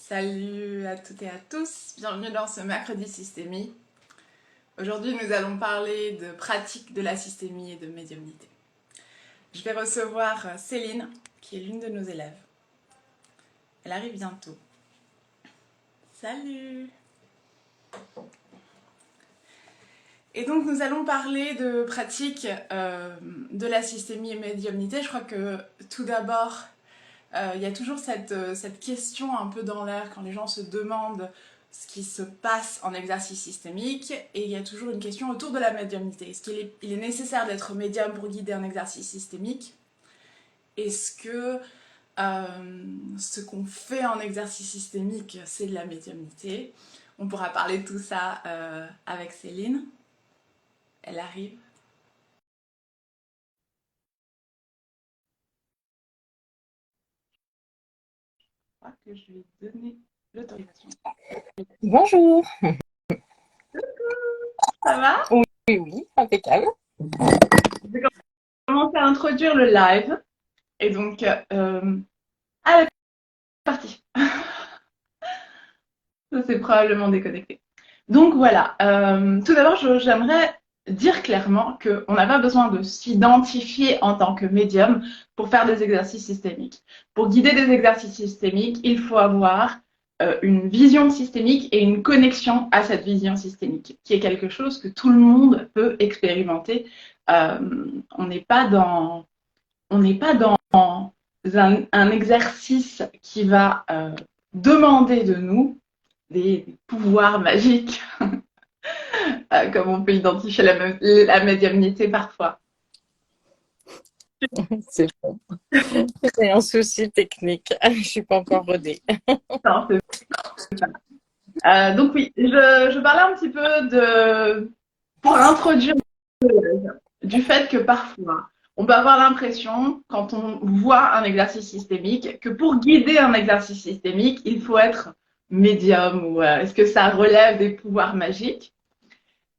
Salut à toutes et à tous, bienvenue dans ce mercredi systémie. Aujourd'hui nous allons parler de pratique de la systémie et de médiumnité. Je vais recevoir Céline, qui est l'une de nos élèves. Elle arrive bientôt. Salut! Et donc nous allons parler de pratique de la systémie et médiumnité. Je crois que tout d'abord, il y a toujours cette question un peu dans l'air quand les gens se demandent ce qui se passe en exercice systémique, et il y a toujours une question autour de la médiumnité. Est-ce qu'il est nécessaire d'être médium pour guider un exercice systémique? Est-ce que ce qu'on fait en exercice systémique, c'est de la médiumnité? On pourra parler de tout ça avec Céline. Elle arrive. Je crois que je vais donner l'autorisation. Bonjour. Ça va? Oui, oui, impeccable. Je vais commencer à introduire le live. Et donc, allez, parti. Ça, c'est probablement déconnecté. Donc voilà, tout d'abord, j'aimerais dire clairement qu'on n'a pas besoin de s'identifier en tant que médium pour faire des exercices systémiques. Pour guider des exercices systémiques, il faut avoir une vision systémique et une connexion à cette vision systémique, qui est quelque chose que tout le monde peut expérimenter. On n'est pas dans un exercice qui va demander de nous des pouvoirs magiques, comme on peut identifier la médiumnité parfois. C'est bon. C'est un souci technique. Je ne suis pas encore rodée. Non, donc oui, je parlais un petit peu pour introduire du fait que parfois, on peut avoir l'impression, quand on voit un exercice systémique, que pour guider un exercice systémique, il faut être médium, ou est-ce que ça relève des pouvoirs magiques?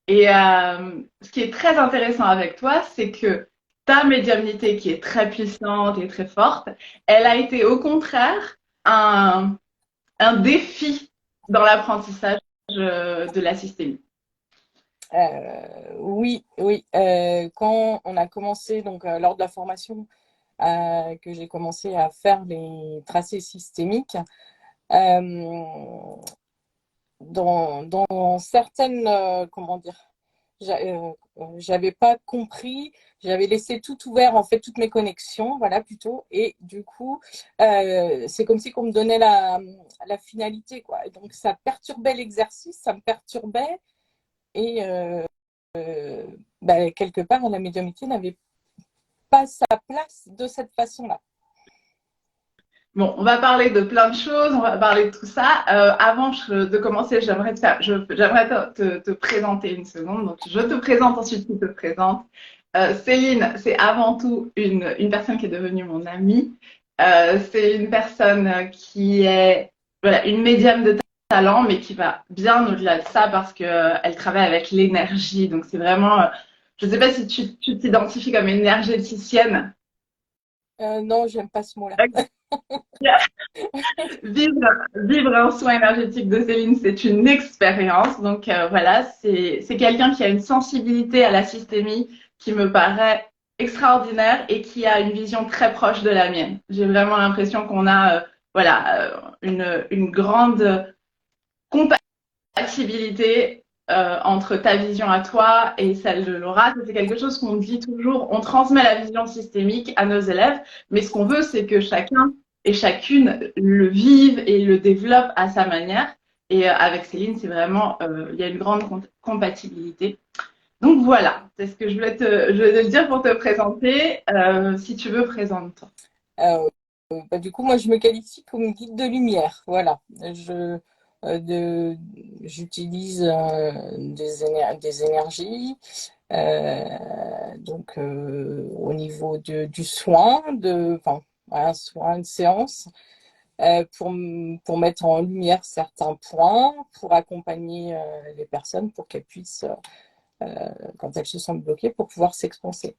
Et ce qui est très intéressant avec toi, c'est que ta médiumnité, qui est très puissante et très forte, elle a été au contraire un défi dans l'apprentissage de la systémie. Oui, oui. Quand on a commencé, donc lors de la formation, que j'ai commencé à faire les tracés systémiques, euh, dans certaines, comment dire, j'avais pas compris, j'avais laissé tout ouvert, en fait, toutes mes connexions, voilà, plutôt, et du coup, c'est comme si qu'on me donnait la finalité, quoi. Et donc, ça perturbait l'exercice, ça me perturbait, et quelque part, la médiumnité n'avait pas sa place de cette façon-là. Bon, on va parler de plein de choses, on va parler de tout ça. Avant de commencer, j'aimerais te présenter une seconde. Donc, je te présente, ensuite tu te présentes. Céline, c'est avant tout une personne qui est devenue mon amie. C'est une personne qui est voilà, une médium de talent, mais qui va bien au-delà de ça parce qu'elle travaille avec l'énergie. Donc, c'est vraiment, je ne sais pas si tu t'identifies comme énergéticienne. Non, j'aime pas ce mot-là. Vivre un soin énergétique de Céline, c'est une expérience. Donc voilà, c'est quelqu'un qui a une sensibilité à la systémie qui me paraît extraordinaire et qui a une vision très proche de la mienne. J'ai vraiment l'impression qu'on a une grande compatibilité entre ta vision à toi et celle de Laura. C'est quelque chose qu'on dit toujours, on transmet la vision systémique à nos élèves, mais ce qu'on veut, c'est que chacun et chacune le vive et le développe à sa manière. Et avec Céline, c'est vraiment, il y a une grande compatibilité. Donc voilà, c'est ce que je voulais te dire pour te présenter. Si tu veux, présente-toi. Euh, du coup, moi, je me qualifie comme guide de lumière. Voilà. J'utilise des énergies, au niveau du soin, enfin, un soin, une séance, pour mettre en lumière certains points, pour accompagner les personnes pour qu'elles puissent, quand elles se sentent bloquées, pour pouvoir s'expanser.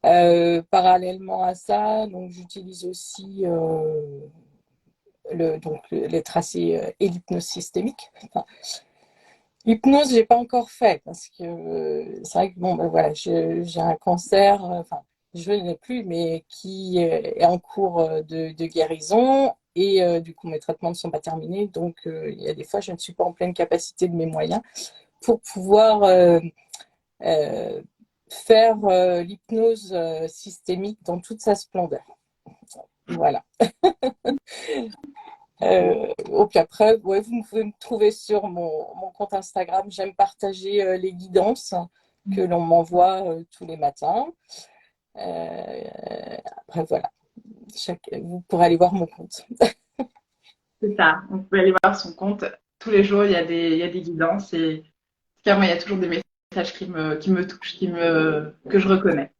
Parallèlement à ça, donc j'utilise aussi donc les tracés et l'hypnose systémique. Enfin, l'hypnose, j'ai pas encore fait parce que c'est vrai que bon, ben voilà, j'ai un cancer, enfin, je ne l'ai plus, mais qui est en cours de guérison et du coup, mes traitements ne sont pas terminés. Donc, il y a des fois, je ne suis pas en pleine capacité de mes moyens pour pouvoir euh, faire l'hypnose systémique dans toute sa splendeur. Voilà. Au puis après, ouais, vous pouvez me trouver sur mon compte Instagram. J'aime partager les guidances que l'on m'envoie tous les matins. Après, voilà. Vous pourrez aller voir mon compte. C'est ça. Vous pouvez aller voir son compte. Tous les jours, il y a des guidances et clairement, il y a toujours des messages qui me touchent, que je reconnais.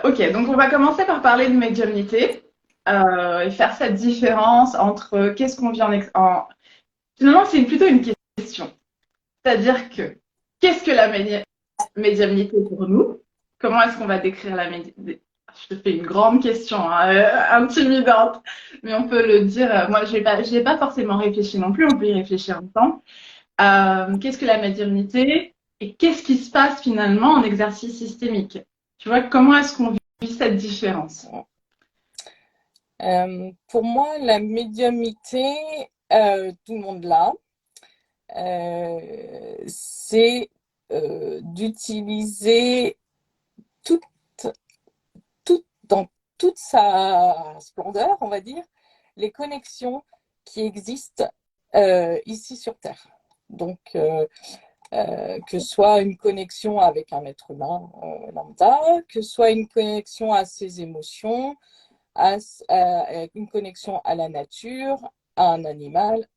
Ok, donc on va commencer par parler de médiumnité et faire cette différence entre qu'est-ce qu'on vit Finalement, c'est plutôt une question. C'est-à-dire que qu'est-ce que la médiumnité pour nous? Comment est-ce qu'on va décrire la médiumnité? Je te fais une grande question, hein, intimidante, mais on peut le dire. Moi, j'y ai pas forcément réfléchi non plus. On peut y réfléchir ensemble. Qu'est-ce que la médiumnité et qu'est-ce qui se passe finalement en exercice systémique? Tu vois, comment est-ce qu'on vit cette différence? Pour moi, la médiumnité, tout le monde l'a. C'est d'utiliser toute, dans toute sa splendeur, on va dire, les connexions qui existent ici sur Terre. Donc, que ce soit une connexion avec un être humain lambda, que ce soit une connexion à ses émotions, une connexion à la nature, à un animal,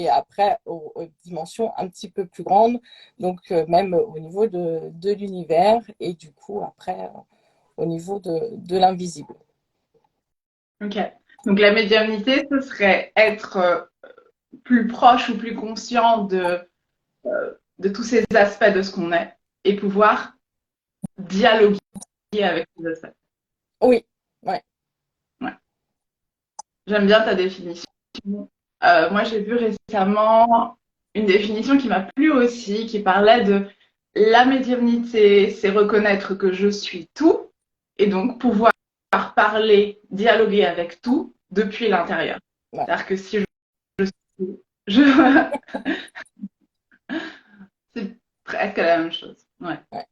et après aux dimensions un petit peu plus grandes, donc même au niveau de l'univers et du coup après au niveau de l'invisible. Ok. Donc la médiumnité, ce serait être plus proche ou plus conscient de tous ces aspects de ce qu'on est et pouvoir dialoguer avec ces aspects. Oui, ouais. Ouais. J'aime bien ta définition. Moi, j'ai vu récemment une définition qui m'a plu aussi, qui parlait de la médiumnité, c'est reconnaître que je suis tout et donc pouvoir parler, dialoguer avec tout depuis l'intérieur. Ouais. C'est-à-dire que si je... c'est presque la même chose. Ouais. Ouais.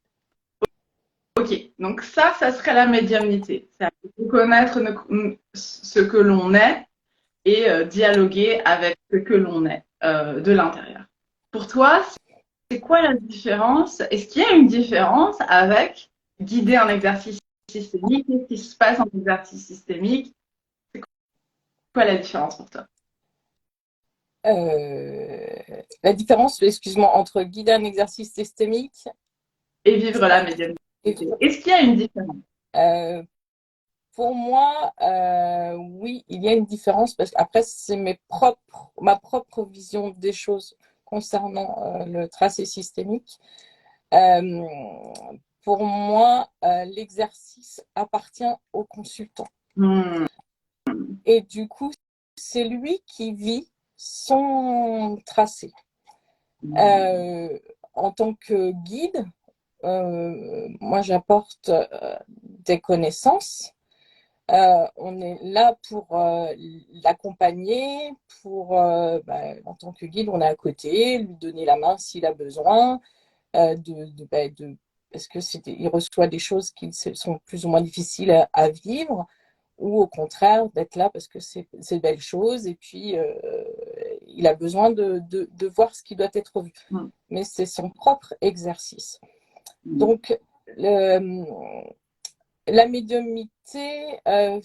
Ok, donc ça serait la médiumnité. C'est reconnaître ce que l'on est et dialoguer avec ce que l'on est de l'intérieur. Pour toi, c'est quoi la différence? Est-ce qu'il y a une différence avec guider un exercice systémique? Qu'est-ce qui se passe en exercice systémique? C'est quoi la différence pour toi? La différence, excuse-moi, entre guider un exercice systémique Et vivre la médiumnité. et Est-ce qu'il y a une différence? Pour moi, oui, il y a une différence parce qu'après, c'est ma propre vision des choses concernant le tracé systémique. Euh, pour moi, l'exercice appartient au consultant. Et du coup, c'est lui qui vit son tracé. En tant que guide, moi, j'apporte des connaissances. On est là pour l'accompagner, en tant que guide, on est à côté, lui donner la main s'il a besoin, parce que il reçoit des choses qui sont plus ou moins difficiles à vivre, ou au contraire d'être là parce que c'est de belles choses, et puis il a besoin de voir ce qui doit être vu. Mais c'est son propre exercice. Donc, la médiumnité, on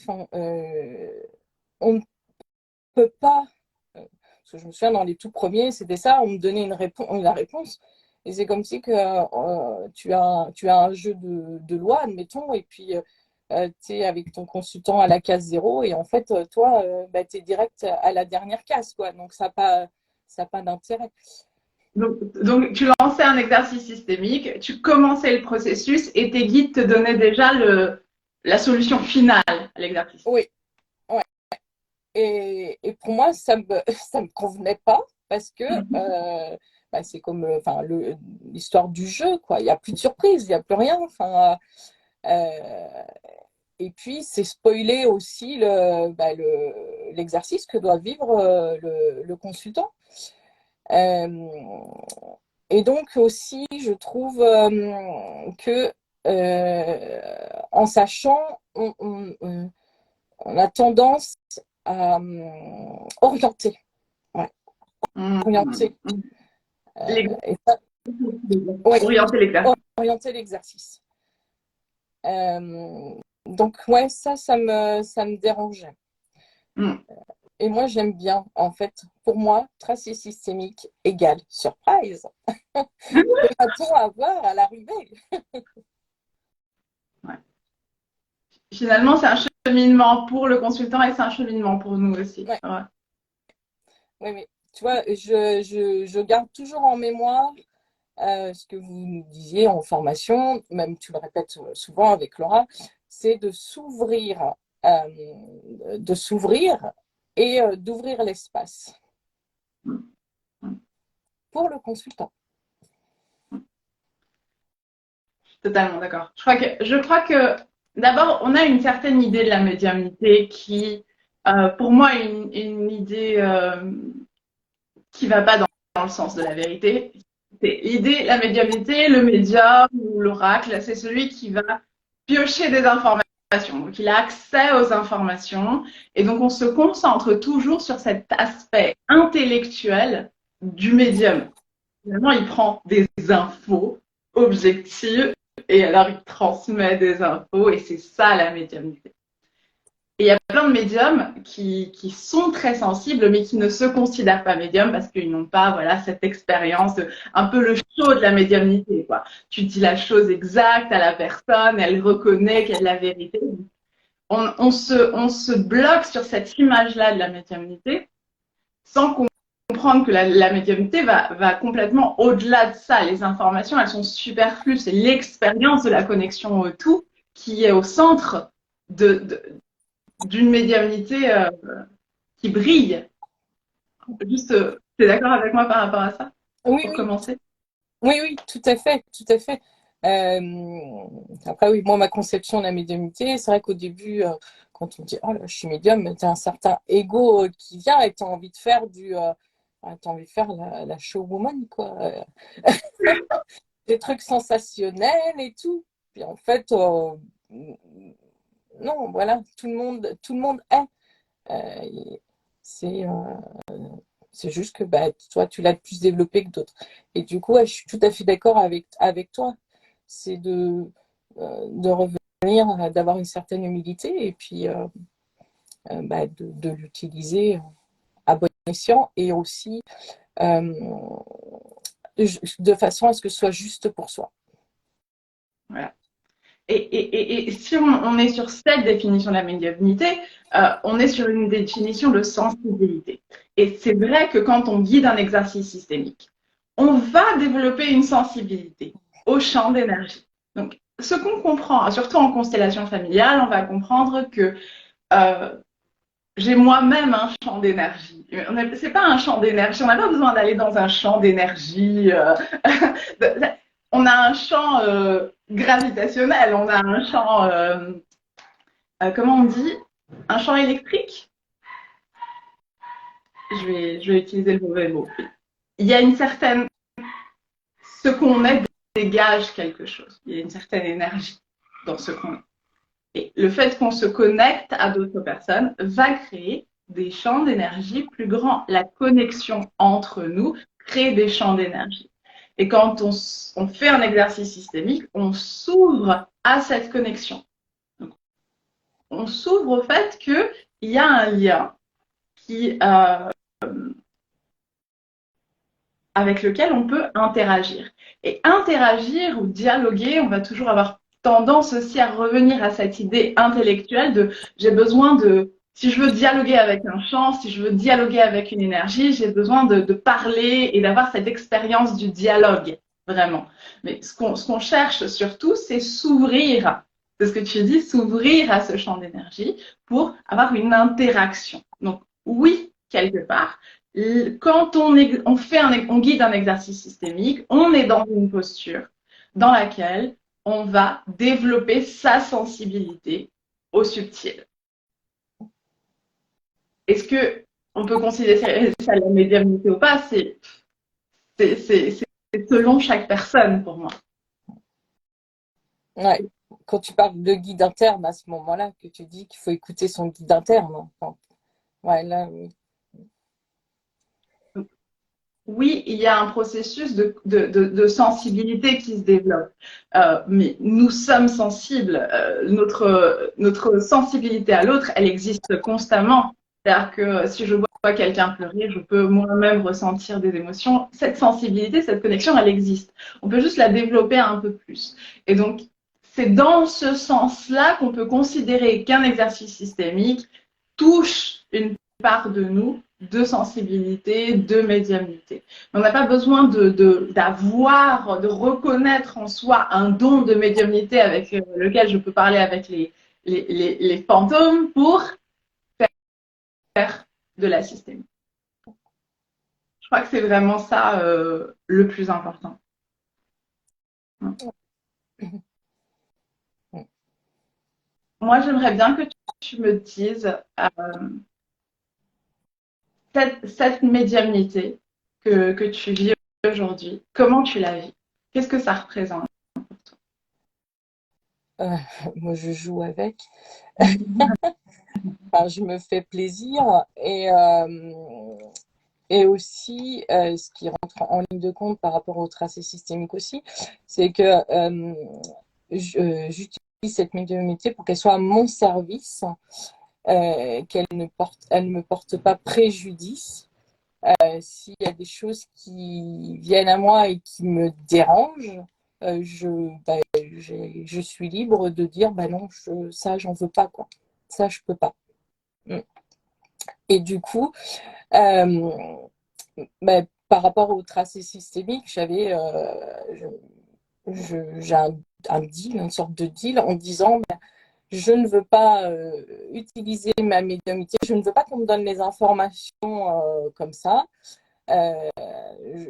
ne peut pas, parce que je me souviens dans les tout premiers, c'était ça, on me donnait la réponse, et c'est comme si que tu as un jeu de loi, admettons, et puis tu es avec ton consultant à la case 0, et en fait, toi, tu es direct à la dernière case, quoi, donc ça n'a pas d'intérêt. Donc, tu lançais un exercice systémique, tu commençais le processus et tes guides te donnaient déjà la solution finale à l'exercice. Oui, ouais. et pour moi, ça me convenait pas parce que bah, c'est comme enfin, l'histoire du jeu, quoi. Il n'y a plus de surprise, il n'y a plus rien. Enfin, euh, et puis, c'est spoiler aussi l'exercice que doit vivre le consultant. Euh, et donc aussi, je trouve que en sachant, on a tendance à orienter, ouais, orienter, et ça, ouais, Orienter l'exercice. orienter l'exercice. Donc ouais, ça me dérangeait. Mm. Et moi, j'aime bien, en fait, pour moi, tracé systémique égale surprise. Que va-t-on avoir à l'arrivée? Ouais. Finalement, c'est un cheminement pour le consultant et c'est un cheminement pour nous aussi. Ouais, Ouais. oui, mais tu vois, je garde toujours en mémoire ce que vous nous disiez en formation, même tu le répètes souvent avec Laura, c'est de s'ouvrir et d'ouvrir l'espace Mm. Mm. pour le consultant. Totalement d'accord. Je crois que d'abord, on a une certaine idée de la médiumnité qui, pour moi, est une idée qui va pas dans le sens de la vérité. C'est l'idée, la médiumnité, le médium ou l'oracle, c'est celui qui va piocher des informations. Donc, il a accès aux informations. Et donc, on se concentre toujours sur cet aspect intellectuel du médium. Finalement, il prend des infos objectives et alors il transmet des infos et c'est ça la médiumnité. Et il y a plein de médiums qui sont très sensibles, mais qui ne se considèrent pas médiums parce qu'ils n'ont pas voilà, cette expérience, un peu le show de la médiumnité. Quoi. Tu dis la chose exacte à la personne, elle reconnaît qu'il y a de la vérité. On se bloque sur cette image-là de la médiumnité sans comprendre que la médiumnité va complètement au-delà de ça. Les informations, elles sont superflues. C'est l'expérience de la connexion au tout qui est au centre d'une médiumnité qui brille. Juste, tu es d'accord avec moi par rapport à ça, Oui, pour oui, commencer? oui, oui, tout à fait, tout à fait. Après, oui, moi, ma conception de la médiumnité, c'est vrai qu'au début, quand on dit, oh là, je suis médium, tu as un certain ego qui vient et tu as envie de faire t'as envie de faire la showwoman, quoi. Des trucs sensationnels et tout. Puis en fait, non, voilà, tout le monde est. Euh, c'est c'est juste que bah, toi, tu l'as plus développé que d'autres. Et du coup, ouais, je suis tout à fait d'accord avec toi. C'est de revenir, d'avoir une certaine humilité et puis bah, de l'utiliser à bon escient et aussi euh, de façon à ce que ce soit juste pour soi. Voilà. Et si on est sur cette définition de la médiumnité, on est sur une définition de sensibilité. Et c'est vrai que quand on guide un exercice systémique, on va développer une sensibilité au champ d'énergie. Donc, ce qu'on comprend, surtout en constellation familiale, on va comprendre que euh, j'ai moi-même un champ d'énergie. C'est pas un champ d'énergie, on n'a pas besoin d'aller dans un champ d'énergie. On a un champ gravitationnel, on a un champ, comment on dit, un champ électrique. Je vais utiliser le mauvais mot. Il y a une certaine, ce qu'on est dégage quelque chose. Il y a une certaine énergie dans ce qu'on est. Et le fait qu'on se connecte à d'autres personnes va créer des champs d'énergie plus grands. La connexion entre nous crée des champs d'énergie. Et quand on fait un exercice systémique, on s'ouvre à cette connexion. Donc, on s'ouvre au fait qu'il y a un lien qui, avec lequel on peut interagir. Et interagir ou dialoguer, on va toujours avoir tendance aussi à revenir à cette idée intellectuelle de j'ai besoin de, si je veux dialoguer avec un champ, si je veux dialoguer avec une énergie, j'ai besoin de parler et d'avoir cette expérience du dialogue, vraiment. Mais ce qu'on cherche surtout, c'est s'ouvrir. C'est ce que tu dis, s'ouvrir à ce champ d'énergie pour avoir une interaction. Donc, oui, quelque part. Quand on guide un exercice systémique, on est dans une posture dans laquelle on va développer sa sensibilité au subtil. Est-ce que on peut considérer ça la médiumnité ou pas? C'est selon chaque personne pour moi. Ouais. Quand tu parles de guide interne à ce moment-là, que tu dis qu'il faut écouter son guide interne. Enfin, ouais, là, oui. Oui, il y a un processus de sensibilité qui se développe. Mais nous sommes sensibles. Notre sensibilité à l'autre, elle existe constamment. C'est-à-dire que si je vois quelqu'un pleurer, je peux moi-même ressentir des émotions. Cette sensibilité, cette connexion, elle existe. On peut juste la développer un peu plus. Et donc, c'est dans ce sens-là qu'on peut considérer qu'un exercice systémique touche une part de nous, de sensibilité, de médiumnité. On n'a pas besoin d'avoir, de reconnaître en soi un don de médiumnité avec lequel je peux parler avec les fantômes pour faire de la systémie. Je crois que c'est vraiment ça le plus important. Moi, j'aimerais bien que tu me dises cette médiumnité que tu vis aujourd'hui, comment tu la vis? Qu'est-ce que ça représente? Euh, Moi, je joue avec. Enfin, je me fais plaisir et aussi, ce qui rentre en ligne de compte par rapport au tracé systémique aussi, c'est que j'utilise cette médiumnité pour qu'elle soit à mon service, elle ne me porte pas préjudice. S'il y a des choses qui viennent à moi et qui me dérangent, je suis libre de dire bah non, ça, j'en veux pas, quoi. Ça, je peux pas. Et du coup, euh, par rapport au tracé systémique, j'ai un deal, une sorte de deal en disant je ne veux pas utiliser ma médiumnité, je ne veux pas qu'on me donne les informations comme ça. Euh, je,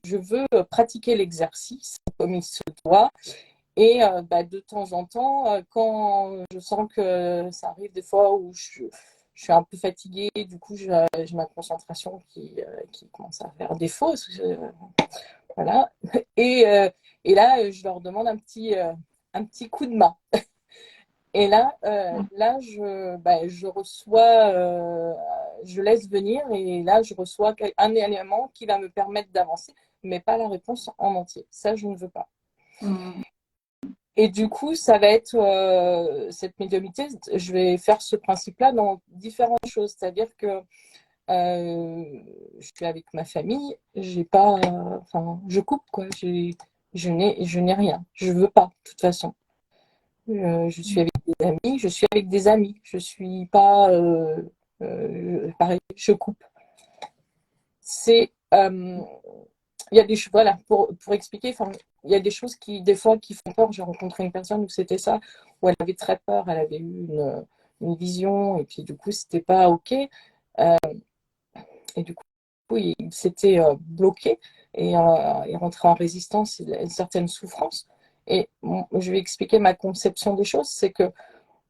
je veux pratiquer l'exercice comme il se doit. Et de temps en temps, quand je sens que ça arrive des fois où je suis un peu fatiguée, du coup, j'ai ma concentration qui commence à faire défaut. Voilà. Et, euh, et là, je leur demande un petit coup de main. Et là je reçois, je laisse venir et là, je reçois un élément qui va me permettre d'avancer, mais pas la réponse en entier. Ça, je ne veux pas. Mmh. Et du coup, ça va être cette médiumnité, je vais faire ce principe-là dans différentes choses. C'est-à-dire que je suis avec ma famille, j'ai pas, je coupe, quoi. Je n'ai rien. Je veux pas, de toute façon. Je suis avec des amis, je suis avec des amis. Je suis pas pareil, je coupe. C'est il y a des choses, voilà, pour expliquer, il y a des choses qui, des fois, qui font peur. J'ai rencontré une personne où c'était ça, où elle avait très peur, elle avait eu une vision, et puis du coup, c'était pas OK. Et du coup, il s'était bloqué et il rentrait en résistance, une certaine souffrance. Et bon, je vais expliquer ma conception des choses, c'est que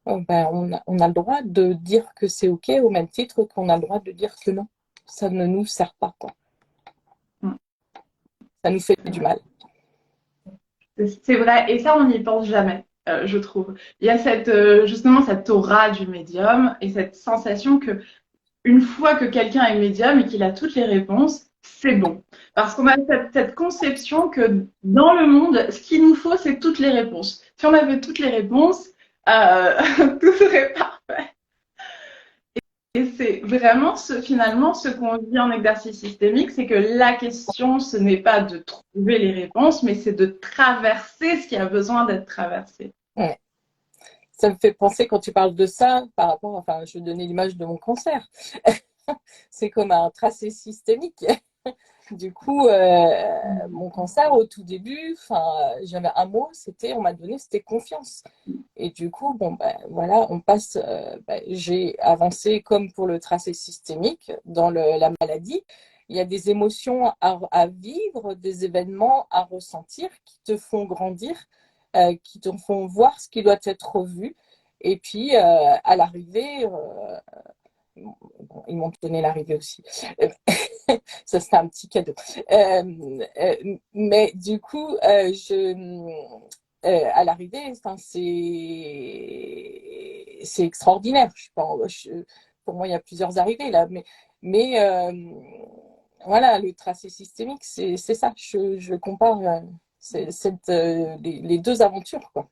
on a le droit de dire que c'est OK au même titre qu'on a le droit de dire que non. Ça ne nous sert pas, quoi. Ça nous fait du mal. C'est vrai, et ça, on n'y pense jamais, je trouve. Il y a justement cette aura du médium et cette sensation que une fois que quelqu'un est médium et qu'il a toutes les réponses, c'est bon. Parce qu'on a cette conception que dans le monde, ce qu'il nous faut, c'est toutes les réponses. Si on avait toutes les réponses, tout serait parfait. Et c'est vraiment finalement ce qu'on vit en exercice systémique, c'est que la question, ce n'est pas de trouver les réponses, mais c'est de traverser ce qui a besoin d'être traversé. Ouais. Ça me fait penser quand tu parles de ça, par rapport, enfin, je vais donner l'image de mon cancer. C'est comme un tracé systémique. Du coup, mon cancer, au tout début, j'avais un mot, on m'a donné, c'était confiance. Et du coup, bon, ben, voilà, on passe, j'ai avancé comme pour le tracé systémique dans la maladie. Il y a des émotions à vivre, des événements à ressentir qui te font grandir, qui te font voir ce qui doit être vu. Et puis, à l'arrivée, bon, ils m'ont donné l'arrivée aussi. Ça, c'était un petit cadeau. Mais du coup, à l'arrivée, c'est extraordinaire. Pour moi, il y a plusieurs arrivées là, mais voilà, le tracé systémique, c'est ça. Je compare les deux aventures, quoi.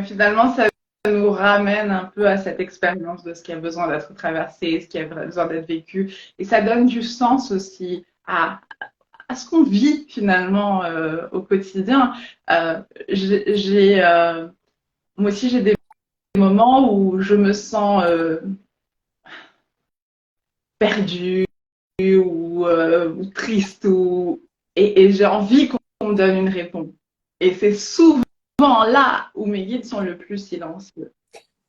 Finalement, ça nous ramène un peu à cette expérience de ce qui a besoin d'être traversé, ce qui a besoin d'être vécu. Et ça donne du sens aussi à ce qu'on vit finalement au quotidien. Moi aussi, j'ai des moments où je me sens perdue ou triste et j'ai envie qu'on me donne une réponse. Et c'est souvent là où mes guides sont le plus silencieux.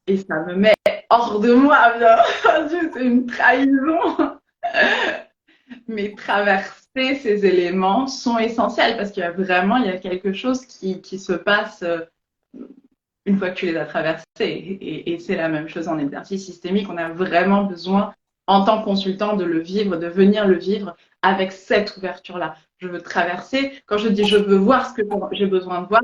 Et ça me met hors de moi, bien entendu, c'est une trahison. Mais traverser ces éléments sont essentiels parce qu'il y a vraiment il y a quelque chose qui se passe une fois que tu les as traversés. Et c'est la même chose en exercice systémique. On a vraiment besoin, en tant que consultant, de le vivre, de venir le vivre avec cette ouverture-là. Je veux traverser. Quand je dis je veux voir ce que j'ai besoin de voir,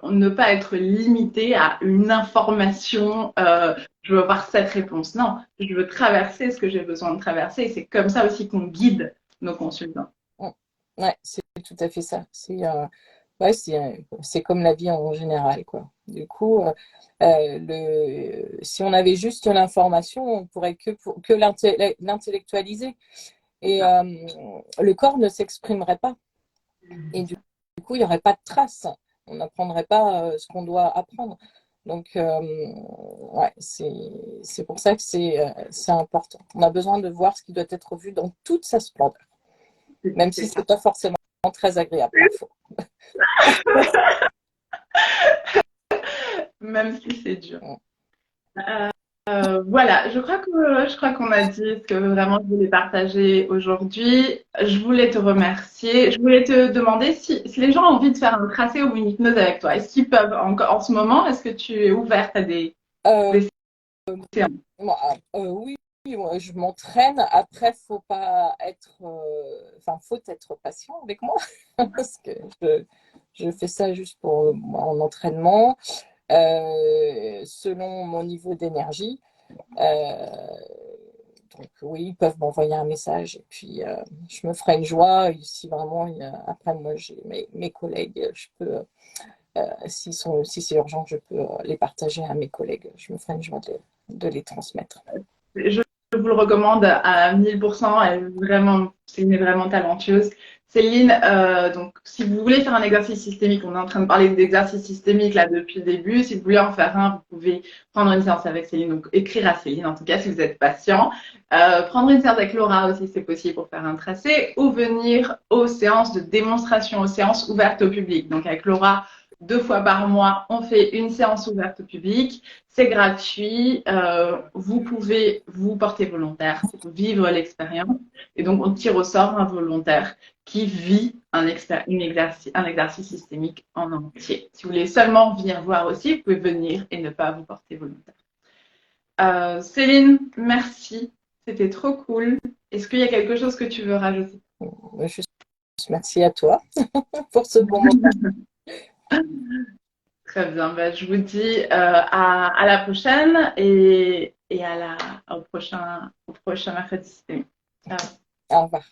ne pas être limité à une information, je veux voir cette réponse. Non, je veux traverser ce que j'ai besoin de traverser. Et c'est comme ça aussi qu'on guide nos consultants. Ouais, c'est tout à fait ça. Ouais, c'est comme la vie en général, quoi. Du coup, si on avait juste l'information, on pourrait que l'intellectualiser. Et le corps ne s'exprimerait pas. Et du coup, il n'y aurait pas de traces. On n'apprendrait pas ce qu'on doit apprendre. Donc, ouais, c'est pour ça que c'est important. On a besoin de voir ce qui doit être vu dans toute sa splendeur, même si ce n'est pas forcément très agréable parfois. Même si c'est dur. Voilà, je crois qu'on a dit ce que vraiment je voulais partager aujourd'hui. Je voulais te remercier. Je voulais te demander si les gens ont envie de faire un tracé ou une hypnose avec toi. Est-ce qu'ils peuvent encore en ce moment? Est-ce que tu es ouverte à Euh, des séances? oui, moi, je m'entraîne. Après, faut pas être, faut être patient avec moi parce que je fais ça juste pour mon entraînement, selon mon niveau d'énergie. Donc oui, ils peuvent m'envoyer un message et puis je me ferai une joie. Et si vraiment, après moi, j'ai mes collègues, je peux, si c'est urgent, je peux les partager à mes collègues. Je me ferai une joie de les transmettre. Je vous le recommande à 1000%. Céline est vraiment talentueuse. Céline, donc, si vous voulez faire un exercice systémique, on est en train de parler d'exercice systémique là depuis le début. Si vous voulez en faire un, vous pouvez prendre une séance avec Céline, donc écrire à Céline en tout cas si vous êtes patient. Prendre une séance avec Laura aussi, c'est possible pour faire un tracé, ou venir aux séances de démonstration, aux séances ouvertes au public. Donc avec Laura, 2 fois par mois, on fait une séance ouverte au public. C'est gratuit. Vous pouvez vous porter volontaire pour vivre l'expérience. Et donc, on tire au sort un volontaire qui vit un exercice systémique en entier. Si vous voulez seulement venir voir aussi, vous pouvez venir et ne pas vous porter volontaire. Céline, merci. C'était trop cool. Est-ce qu'il y a quelque chose que tu veux rajouter? Juste merci à toi pour ce bon moment. Très bien. Ben, je vous dis à la prochaine et au prochain mercredi systémique. Ciao. Au revoir.